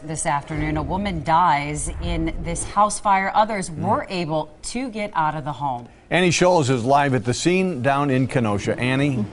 This afternoon, a woman dies in this house fire. Others were able to get out of the home. Annie Scholes is live at the scene down in Kenosha. Annie?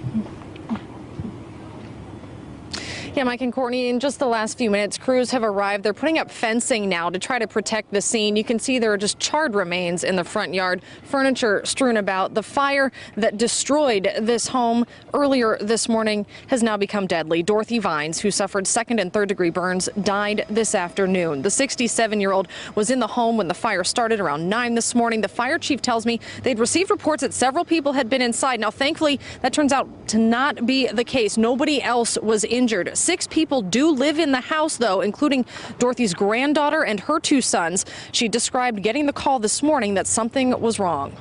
Yeah, Mike and Courtney, in just the last few minutes, crews have arrived. They're putting up fencing now to try to protect the scene. You can see there are just charred remains in the front yard, furniture strewn about. The fire that destroyed this home earlier this morning has now become deadly. Dorothy Vines, who suffered second and third degree burns, died this afternoon. The 67-year-old was in the home when the fire started around 9 this morning. The fire chief tells me they'd received reports that several people had been inside. Now, thankfully, that turns out to not be the case. Nobody else was injured. 6 people do live in the house, though, including Dorothy's granddaughter and her 2 sons. She described getting the call this morning that something was wrong.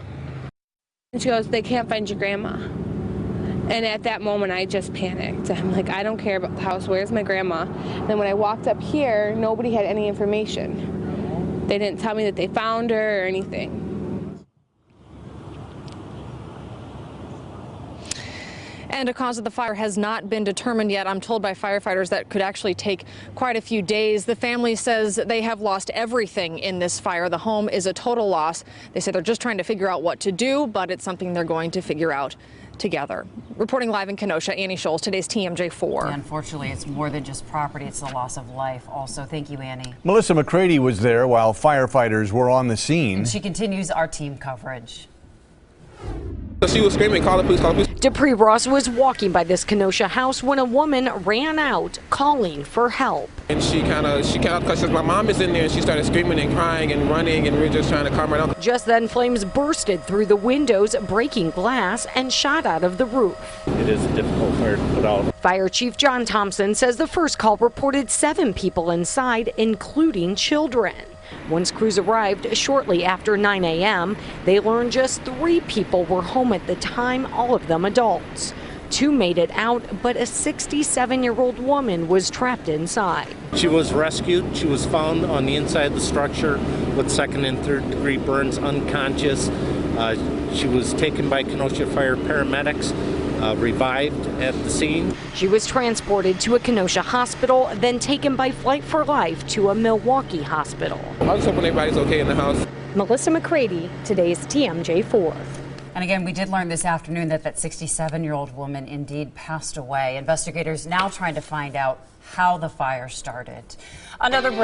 She goes, "They can't find your grandma." And at that moment, I just panicked. I'm like, I don't care about the house. Where's my grandma? And then when I walked up here, nobody had any information. They didn't tell me that they found her or anything. And a cause of the fire has not been determined yet. I'm told by firefighters that could actually take quite a few days. The family says they have lost everything in this fire. The home is a total loss. They say they're just trying to figure out what to do, but it's something they're going to figure out together. Reporting live in Kenosha, Annie Scholes, today's TMJ4. Yeah, unfortunately, it's more than just property. It's the loss of life also. Thank you, Annie. Melissa McCready was there while firefighters were on the scene. And she continues our team coverage. She was screaming, "Call the police, call the police." Dupree Ross was walking by this Kenosha house when a woman ran out calling for help. And she kind of because my mom is in there, and she started screaming and crying and running, and we were just trying to calm her down. Just then, flames bursted through the windows, breaking glass and shot out of the roof. It is a difficult fire to put out. Fire Chief John Thompson says the first call reported 7 people inside, including children. Once crews arrived shortly after 9 a.m., they learned just 3 people were home at the time, all of them adults. 2 made it out, but a 67-year-old woman was trapped inside. She was rescued. She was found on the inside of the structure with second and third degree burns, unconscious. She was taken by Kenosha Fire paramedics, revived at the scene. She was transported to a Kenosha hospital, then taken by Flight for Life to a Milwaukee hospital. I was hoping everybody's okay in the house. Melissa McCready, today's TMJ4. And again, we did learn this afternoon that that 67-year-old woman indeed passed away. Investigators now trying to find out how the fire started. Another break.